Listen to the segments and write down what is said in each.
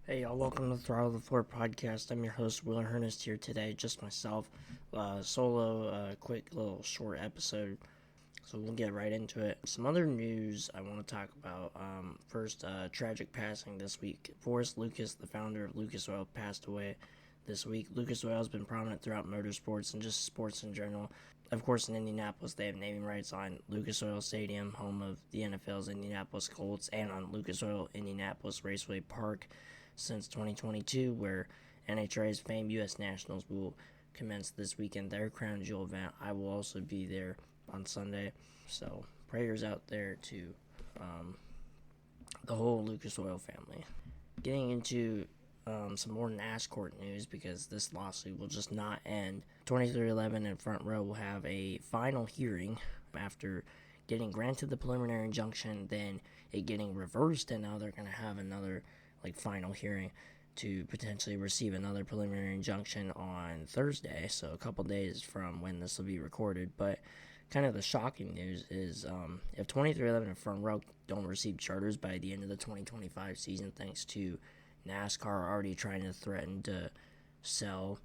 Hey y'all, welcome to the Throttle the Floor podcast. I'm your host, Will Earnest, here today, just myself. Solo, quick little short episode, so we'll get right into it. Some other news I want to talk about. First, tragic passing this week. Forrest Lucas, the founder of Lucas Oil, passed away this week. Lucas Oil has been prominent throughout motorsports and just sports in general. Of course, in Indianapolis, they have naming rights on Lucas Oil Stadium, home of the NFL's Indianapolis Colts, and on Lucas Oil Indianapolis Raceway Park since 2022, where NHRA's famed U.S. Nationals will commence this weekend their crown jewel event. I will also be there on Sunday, so prayers out there to the whole Lucas Oil family. Getting into some more NASCAR news, because this lawsuit will just not end. 2311 and Front Row will have a final hearing after getting granted the preliminary injunction, then it getting reversed, and now they're going to have another final hearing to potentially receive another preliminary injunction on Thursday, so a couple days from when this will be recorded. But kind of the shocking news is if 2311 and Front Row don't receive charters by the end of the 2025 season, thanks to NASCAR already trying to threaten to sell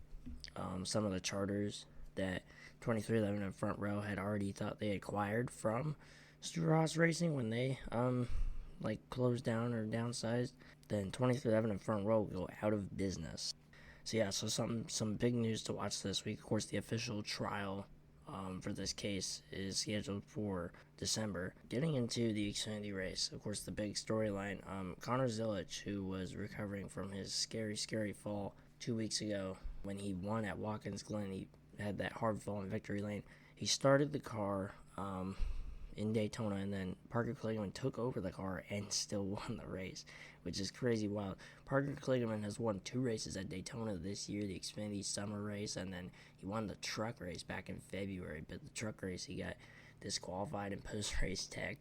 some of the charters that 2311 and Front Row had already thought they acquired from Ross Racing when they closed down or downsized, then 2311 and Front Row will go out of business. So yeah, some big news to watch this week. Of course, the official trial for this case is scheduled for December. Getting into the Xfinity race, of course, the big storyline, Connor Zilisch, who was recovering from his scary fall 2 weeks ago when he won at Watkins Glen. He had that hard fall in victory lane. He started the car in Daytona, and then Parker Kligerman took over the car and still won the race, which is crazy wild. Parker Kligerman has won 2 races at Daytona this year, the Xfinity Summer Race, and then he won the truck race back in February. But the truck race, he got disqualified in post-race tech.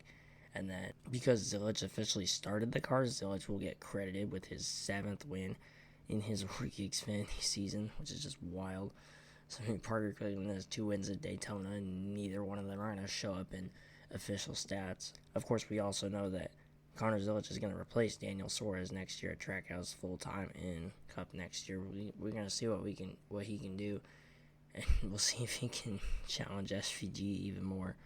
And then because Zilisch officially started the car, Zilisch will get credited with his 7th win in his rookie Xfinity season, which is just wild. So Parker Kligerman has 2 wins at Daytona, and neither one of them are going to show up in official stats. Of course, we also know that Connor Zilisch is going to replace Daniel Suarez next year at Trackhouse full time in Cup next year. We're going to see what he can do, and we'll see if he can challenge SVG even more.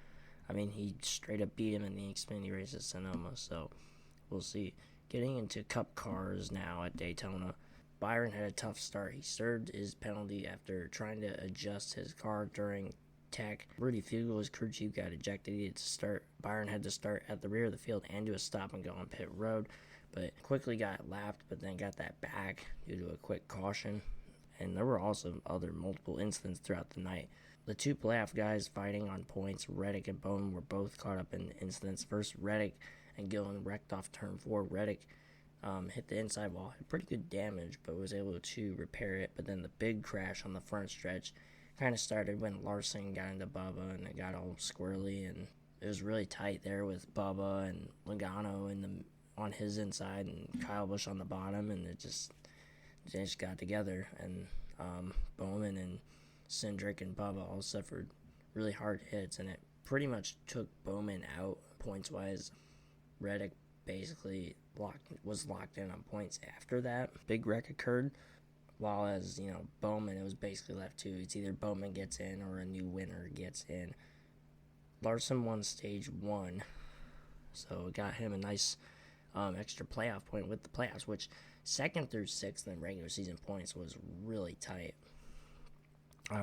I mean, he straight up beat him in the Xfinity race at Sonoma, so we'll see. Getting into Cup cars now at Daytona, Byron had a tough start. He served his penalty after trying to adjust his car during tech. Rudy Fugle, his crew chief, got ejected. He had to start. Byron had to start at the rear of the field and do a stop and go on pit road, but quickly got lapped, but then got that back due to a quick caution. And there were also other multiple incidents throughout the night. The 2 playoff guys fighting on points, Reddick and Bowman, were both caught up in incidents. First, Reddick and Gillen wrecked off turn 4. Reddick hit the inside wall, had pretty good damage, but was able to repair it. But then the big crash on the front stretch kind of started when Larson got into Bubba, and it got all squirrely, and it was really tight there with Bubba and Logano on his inside and Kyle Busch on the bottom, and they just got together, and Bowman and Cindric and Bubba all suffered really hard hits, and it pretty much took Bowman out points-wise. Reddick basically was locked in on points after that. Big wreck occurred. While as, Bowman, it was basically left to, it's either Bowman gets in or a new winner gets in. Larson won stage 1, so it got him a nice extra playoff point with the playoffs, which 2nd through 6th in regular season points was really tight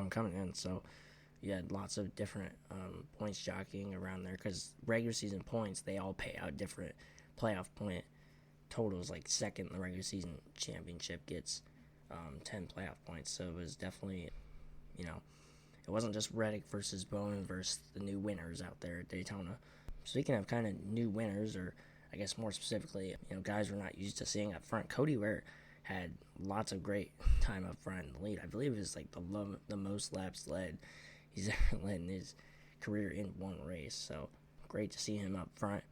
coming in. So you had lots of different points jockeying around there, because regular season points, they all pay out different playoff point totals. Like 2nd in the regular season championship gets 10 playoff points, so it was definitely, it wasn't just Reddick versus Bowman versus the new winners out there at Daytona. Speaking of kind of new winners, or I guess more specifically, guys we're not used to seeing up front, Cody Ware had lots of great time up front in the lead. I believe it was the most laps led he's ever led in his career in one race, so great to see him up front.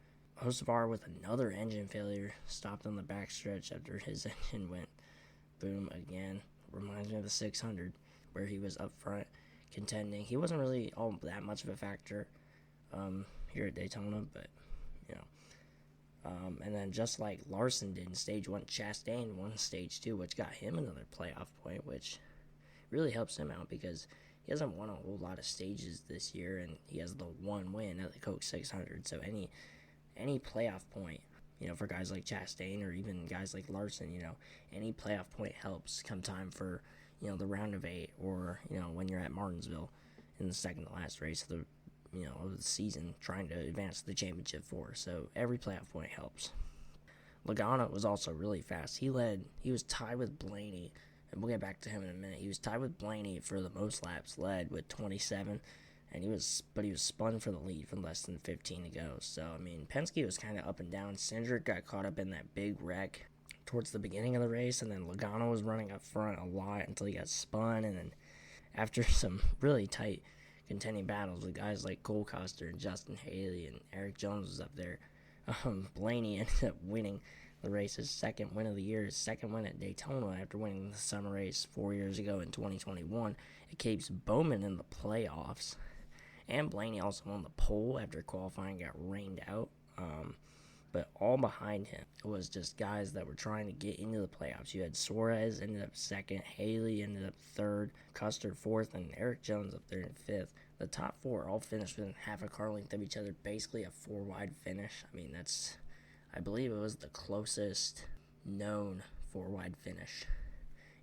Hocevar with another engine failure, stopped on the backstretch after his engine went boom again. Reminds me of the 600 where he was up front contending. He wasn't really all that much of a factor here at Daytona, but And then just like Larson did in Stage 1, Chastain won Stage 2, which got him another playoff point, which really helps him out because he hasn't won a whole lot of stages this year, and he has the one win at the Coke 600. So any playoff point, for guys like Chastain or even guys like Larson, any playoff point helps come time for, the round of 8 or, when you're at Martinsville in the second to last race of the of the season trying to advance to the championship 4. So every playoff point helps. Logano was also really fast. He was tied with Blaney, and we'll get back to him in a minute. He was tied with Blaney for the most laps led with 27, and he was spun for the lead for less than 15 to go. So, Penske was kind of up and down. Cindric got caught up in that big wreck towards the beginning of the race, and then Logano was running up front a lot until he got spun, and then after some really tight contending battles with guys like Cole Custer and Justin Haley and Eric Jones was up there, Blaney ended up winning the race's second win of the year, his second win at Daytona after winning the summer race 4 years ago in 2021. It keeps Bowman in the playoffs, and Blaney also won the pole after qualifying got rained out. But all behind him was just guys that were trying to get into the playoffs. You had Suarez ended up second, Haley ended up third, Custer fourth, and Eric Jones up there in fifth. The top 4 all finished within half a car length of each other, basically a 4-wide finish. I believe it was the closest known 4-wide finish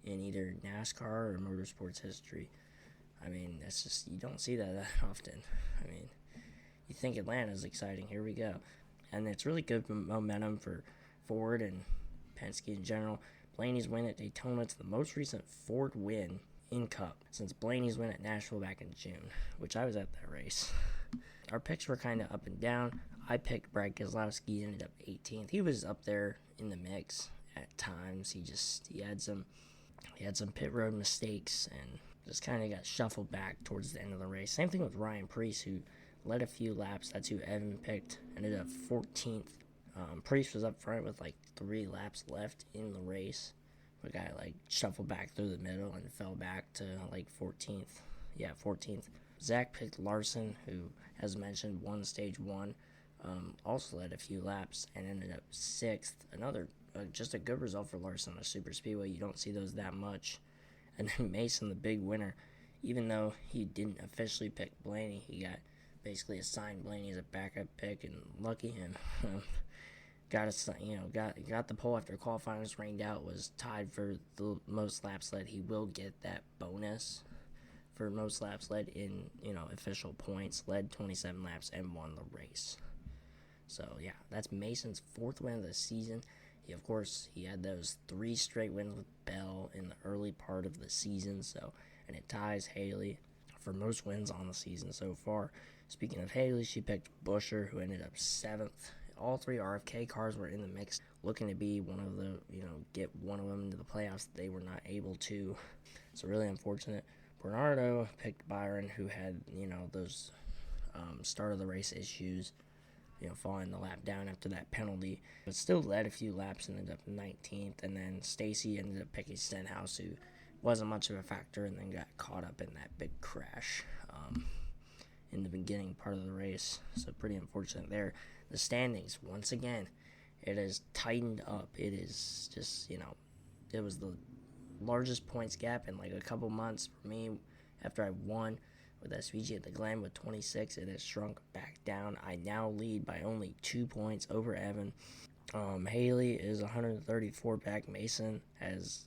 in either NASCAR or motorsports history. That's just, you don't see that often. You think Atlanta's exciting, here we go. And it's really good momentum for Ford and Penske in general. Blaney's win at Daytona, it's the most recent Ford win in Cup since Blaney's win at Nashville back in June, which I was at that race. Our picks were kind of up and down. I picked Brad Keselowski, he ended up 18th. He was up there in the mix at times. He had some pit road mistakes and just kind of got shuffled back towards the end of the race. Same thing with Ryan Preece, who led a few laps. That's who Evan picked. Ended up 14th. Preece was up front with 3 laps left in the race. The guy shuffled back through the middle and fell back to 14th. Yeah, 14th. Zach picked Larson, who, as mentioned, won Stage 1. Also led a few laps and ended up 6th. Another, just a good result for Larson on a super speedway. You don't see those that much. And then Mason, the big winner, even though he didn't officially pick Blaney, he got basically assigned Blaney as a backup pick, and lucky him. Got the pole after qualifying was rained out, was tied for the most laps led. He will get that bonus for most laps led in, official points. Led 27 laps and won the race. So, yeah, that's Mason's 4th win of the season. He had those 3 straight wins with Bell in the early part of the season, and it ties Haley for most wins on the season so far. Speaking of Haley, she picked Buescher, who ended up 7th. All 3 RFK cars were in the mix, looking to be one of the, get one of them into the playoffs. They were not able to, so really unfortunate. Bernardo picked Byron, who had, those start of the race issues, falling the lap down after that penalty, but still led a few laps and ended up 19th. And then Stacy ended up picking Stenhouse, who wasn't much of a factor, and then got caught up in that big crash in the beginning part of the race. So pretty unfortunate there. The standings, once again, it has tightened up. It is just, it was the largest points gap in a couple months for me after I won with SVG at the Glen with 26. It has shrunk back down. I now lead by only 2 points over Evan. Haley is 134 back. Mason has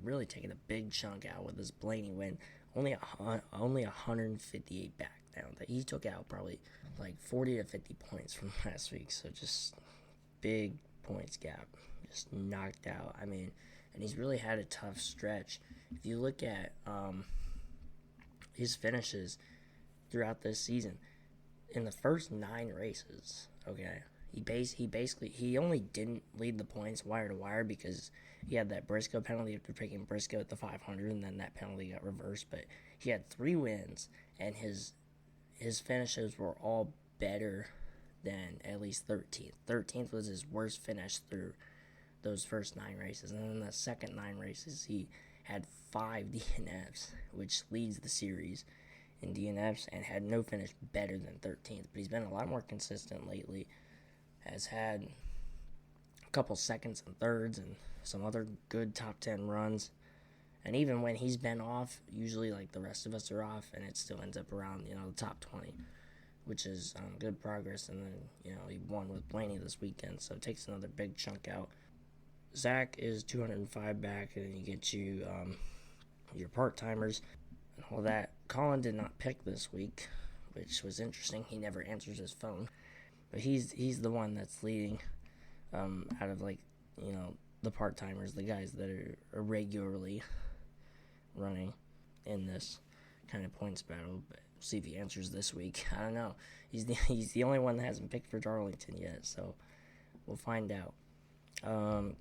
really taken a big chunk out with his Blaney win. Only 158 back now. That he took out probably 40 to 50 points from last week. So just big points gap. Just knocked out. And he's really had a tough stretch. If you look at his finishes throughout this season, in the first 9 races, okay, he only didn't lead the points wire to wire because he had that Briscoe penalty after picking Briscoe at the 500, and then that penalty got reversed. But he had 3 wins, and his finishes were all better than at least 13th. 13th was his worst finish through those first 9 races, and then the second 9 races he had 5 DNFs, which leads the series in DNFs, and had no finish better than 13th. But he's been a lot more consistent lately. Has had couple seconds and thirds and some other good top 10 runs. And even when he's been off, usually like the rest of us are off, and it still ends up around, the top 20, which is good progress. And then, he won with Blaney this weekend, so it takes another big chunk out. Zach is 205 back, and then you get your part-timers and all that. Colin did not pick this week, which was interesting. He never answers his phone. But he's the one that's leading out of, the part-timers, the guys that are regularly running in this kind of points battle. But we'll see if he answers this week. I don't know. He's the only one that hasn't picked for Darlington yet, so we'll find out.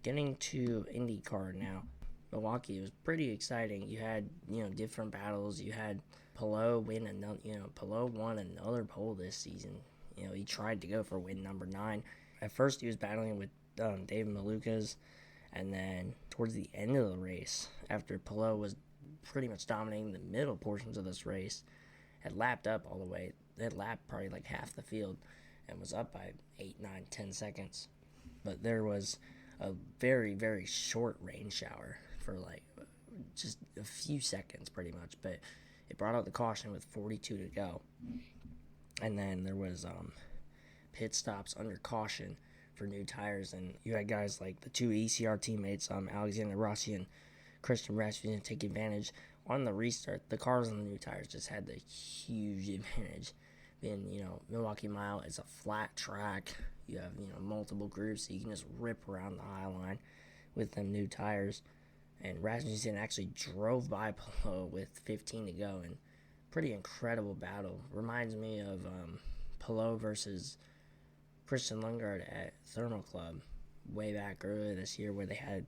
Getting to IndyCar now. Milwaukee, it was pretty exciting. You had, different battles. You had Palou win another, Palou won another pole this season. He tried to go for win number 9. At first, he was battling with David Malukas, and then towards the end of the race, after Palou was pretty much dominating the middle portions of this race, had lapped up all the way. It lapped probably like half the field and was up by 8, 9, 10 seconds. But there was a very, very short rain shower for just a few seconds pretty much. But it brought out the caution with 42 to go. And then there was pit stops under caution for new tires. And you had guys like the 2 ECR teammates, Alexander Rossi and Christian Rasmussen, take advantage. On the restart, the cars on the new tires just had the huge advantage. Being, Milwaukee Mile is a flat track. You have, multiple groups, so you can just rip around the high line with them new tires. And Rasmussen actually drove by Palou with 15 to go, and pretty incredible battle. Reminds me of Palou versus Christian Lundgaard at Thermal Club way back earlier this year, where they had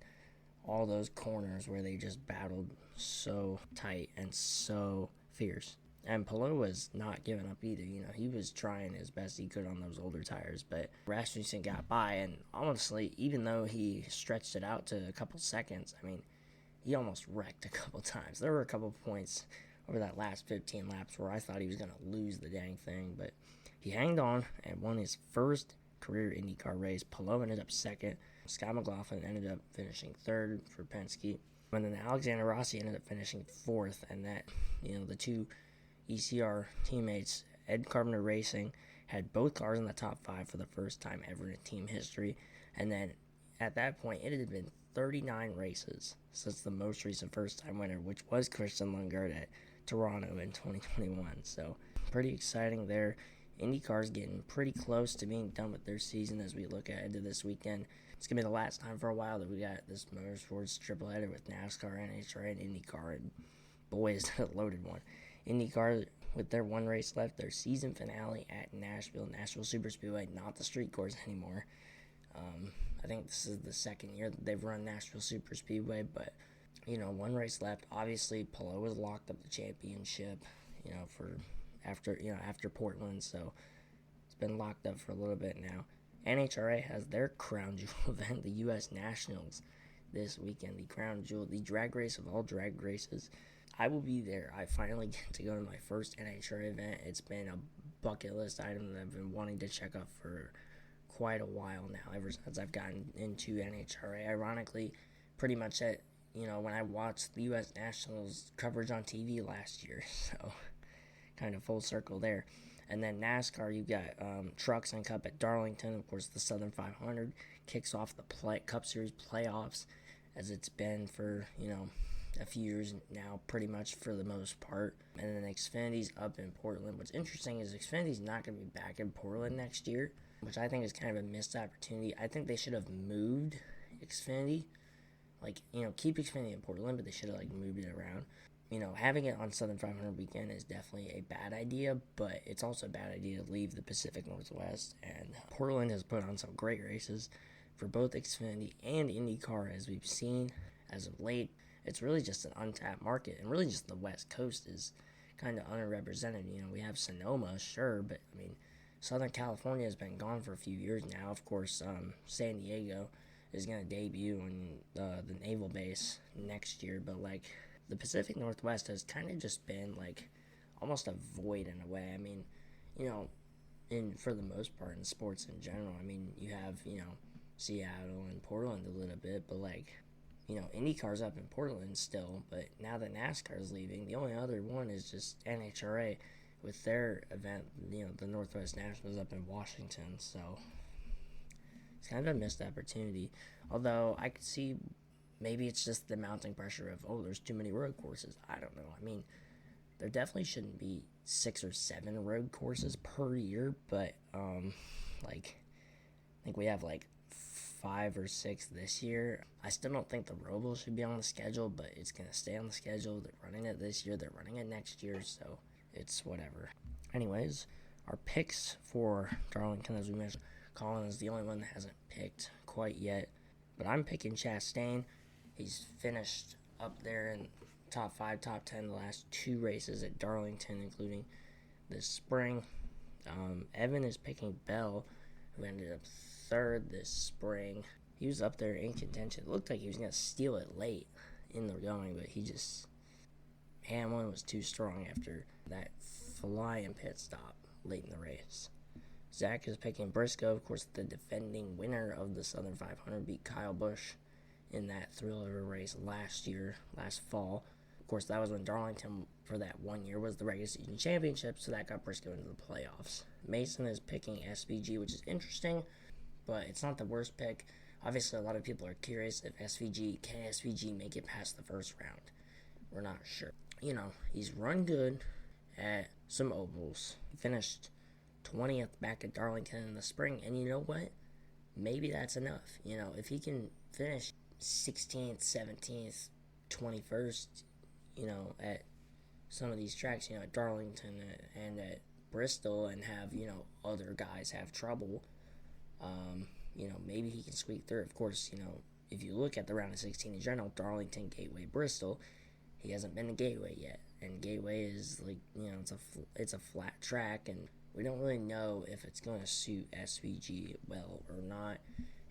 all those corners where they just battled so tight and so fierce. And Palou was not giving up either. He was trying as best he could on those older tires. But Rasmussen got by, and honestly, even though he stretched it out to a couple seconds, he almost wrecked a couple times. There were a couple points over that last 15 laps where I thought he was going to lose the dang thing. But he hanged on and won his first career IndyCar race. Palou ended up second. Scott McLaughlin ended up finishing third for Penske. And then Alexander Rossi ended up finishing fourth. And that, the 2 ECR teammates, Ed Carpenter Racing, had both cars in the top 5 for the first time ever in team history. And then at that point, it had been 39 races since the most recent first-time winner, which was Christian Lundgaard at Toronto in 2021. So pretty exciting there. IndyCar's getting pretty close to being done with their season as we look ahead to this weekend. It's going to be the last time for a while that we got this motorsports tripleheader with NASCAR, NHRA, and IndyCar. And boy, is that a loaded one. IndyCar, with their one race left, their season finale at Nashville Superspeedway, not the street course anymore. I think this is the second year that they've run Nashville Superspeedway, but, one race left. Obviously, Palou has locked up the championship, after Portland, so it's been locked up for a little bit now. NHRA has their crown jewel event, the U.S. Nationals, this weekend. The crown jewel, the drag race of all drag races. I will be there. I finally get to go to my first NHRA event. It's been a bucket list item that I've been wanting to check off for quite a while now, ever since I've gotten into NHRA. Ironically, pretty much when I watched the U.S. Nationals coverage on TV last year, so kind of full circle there. And then NASCAR, you've got Trucks and Cup at Darlington. Of course, the Southern 500 kicks off the Cup Series playoffs, as it's been for, a few years now, pretty much for the most part. And then Xfinity's up in Portland. What's interesting is Xfinity's not going to be back in Portland next year, which I think is kind of a missed opportunity. I think they should have moved Xfinity. Keep Xfinity in Portland, but they should have, moved it around. Having it on Southern 500 weekend is definitely a bad idea, but it's also a bad idea to leave the Pacific Northwest. And Portland has put on some great races for both Xfinity and IndyCar, as we've seen as of late. It's really just an untapped market, and really just the West Coast is kind of underrepresented. We have Sonoma, sure, but, Southern California has been gone for a few years now. Of course, San Diego is going to debut on the Naval Base next year, but, the Pacific Northwest has kind of just been, almost a void in a way. For the most part in sports in general, you have, Seattle and Portland a little bit, but like, IndyCar's up in Portland still, but now that NASCAR's leaving, the only other one is just NHRA with their event, the Northwest Nationals up in Washington, so it's kind of a missed opportunity. Although I could see maybe it's just the mounting pressure of, there's too many road courses. I don't know. I mean, there definitely shouldn't be 6 or 7 road courses per year, but like, I think we have like 5 or 6 this year. I still don't think the Roval should be on the schedule, but it's going to stay on the schedule. They're running it this year, they're running it next year, so it's whatever. Anyways, our picks for Darlington, as we mentioned, Colin is the only one that hasn't picked quite yet, but I'm picking Chastain. He's finished up there in top 5, top 10 the last 2 races at Darlington, including this spring. Evan is picking Bell, who ended up 3rd this spring. He was up there in contention. It looked like he was going to steal it late in the going, but Hamlin was too strong after that flying pit stop late in the race. Zach is picking Briscoe. Of course, the defending winner of the Southern 500 beat Kyle Busch in that thrill of a race last fall. Of course, that was when Darlington, for that 1 year, was the regular season championship, so that got Briscoe into the playoffs. Mason is picking SVG, which is interesting, but it's not the worst pick. Obviously, a lot of people are curious if can SVG make it past the first round? We're not sure. He's run good at some ovals. He finished 20th back at Darlington in the spring, and you know what? Maybe that's enough. If he can finish 16th, 17th, 21st, at some of these tracks, at Darlington and at Bristol, and have, other guys have trouble, maybe he can squeak through. Of course, if you look at the round of 16 in general, Darlington, Gateway, Bristol, he hasn't been to Gateway yet, and Gateway is like, it's a flat track, and we don't really know if it's going to suit SVG well or not.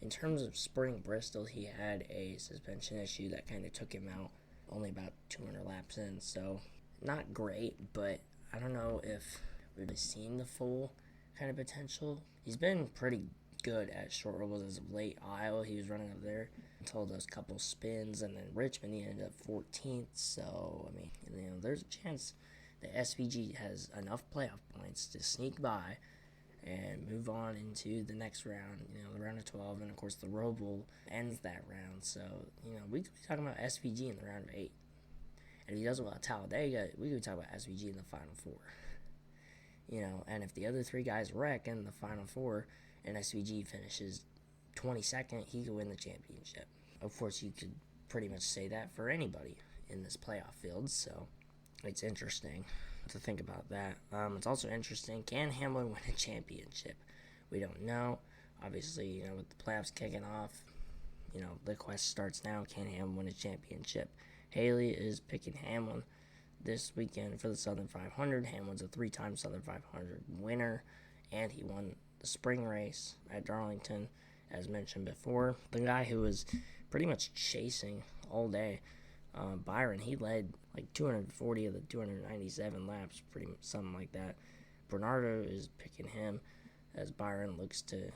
In terms of spring Bristol, he had a suspension issue that kind of took him out only about 200 laps in, so not great, but I don't know if we've really seen the full kind of potential. He's been pretty good at short ovals as of late. Iowa, he was running up there until those couple spins, and then Richmond, he ended up 14th, so, I mean, there's a chance that SVG has enough playoff points to sneak by and move on into the next round, the round of 12, and of course the Roval ends that round, so, we could be talking about SVG in the round of 8, and if he does well at Talladega, we could be talking about SVG in the Final 4, and if the other 3 guys wreck in the Final 4, and SVG finishes 22nd, he could win the championship. Of course, you could pretty much say that for anybody in this playoff field, so it's interesting to think about that. It's also interesting, can Hamlin win a championship? We don't know. Obviously, with the playoffs kicking off, the quest starts now. Can Hamlin win a championship? Haley is picking Hamlin this weekend for the Southern 500. Hamlin's a 3-time Southern 500 winner, and he won the spring race at Darlington, as mentioned before. The guy who was pretty much chasing all day, Byron, he led like 240 of the 297 laps, pretty much something like that. Bernardo is picking him as Byron looks to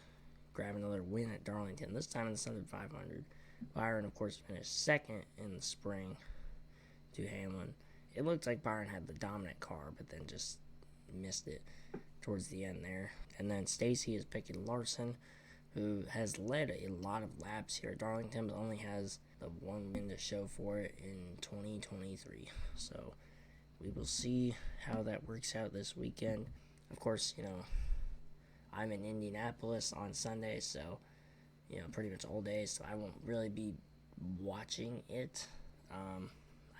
grab another win at Darlington, this time in the Southern 500. Byron, of course, finished second in the spring to Hamlin. It looked like Byron had the dominant car, but then just missed it towards the end there. And then Stacy is picking Larson, who has led a lot of laps here at Darlington, but only has the 1 win to show for it in 2023. So we will see how that works out this weekend. Of course, I'm in Indianapolis on Sunday, so, pretty much all day, so I won't really be watching it.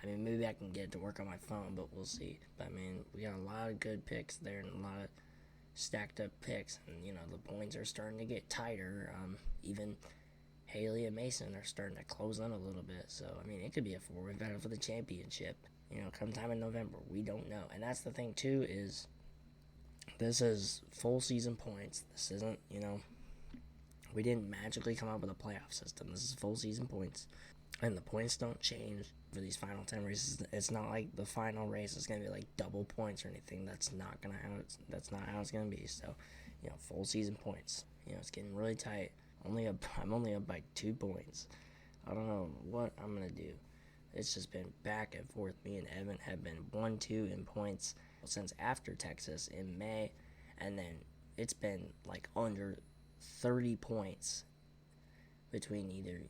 Maybe I can get it to work on my phone, but we'll see. But, we got a lot of good picks there and a lot of stacked up picks, and, the points are starting to get tighter. Even Haley and Mason are starting to close in a little bit, so, it could be a 4-way battle for the championship, come time in November. We don't know. And that's the thing, too, is this is full season points. This isn't, we didn't magically come up with a playoff system. This is full season points, and the points don't change for these final 10 races. It's not like the final race is going to be like double points or anything. That's not how it's going to be. So, full season points. It's getting really tight. I'm only up by 2 points. I don't know what I'm gonna do. It's just been back and forth. Me and Evan have been 1-2 in points since after Texas in May, and then it's been like under 30 points between either,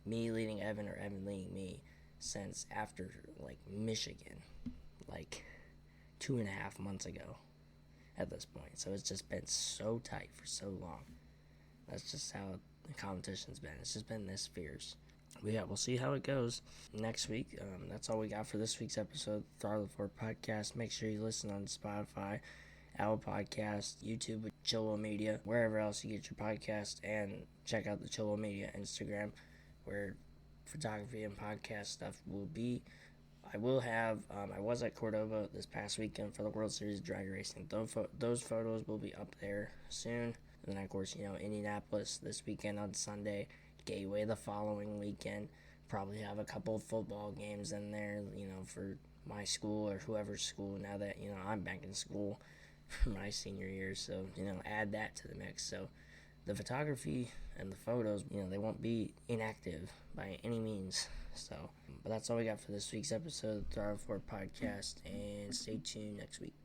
me leading Evan or Evan leading me since after like Michigan, like 2.5 months ago at this point. So it's just been so tight for so long. That's just how the competition's been. It's just been this fierce. But yeah, we'll see how it goes next week. That's all we got for this week's episode of the Throttle podcast. Make sure you listen on Spotify, Apple Podcast, YouTube with Chilwell Media, wherever else you get your podcast, and check out the Chilwell Media Instagram, where photography and podcast stuff will be. I will have, I was at Cordova this past weekend for the World Series drag racing. Those photos will be up there soon. And then, of course, Indianapolis this weekend on Sunday, Gateway the following weekend. Probably have a couple of football games in there, for my school or whoever's school now that, I'm back in school for my senior year. So, add that to the mix. So, the photography and the photos, they won't be inactive by any means. So, but that's all we got for this week's episode of the Throttle podcast, and stay tuned next week.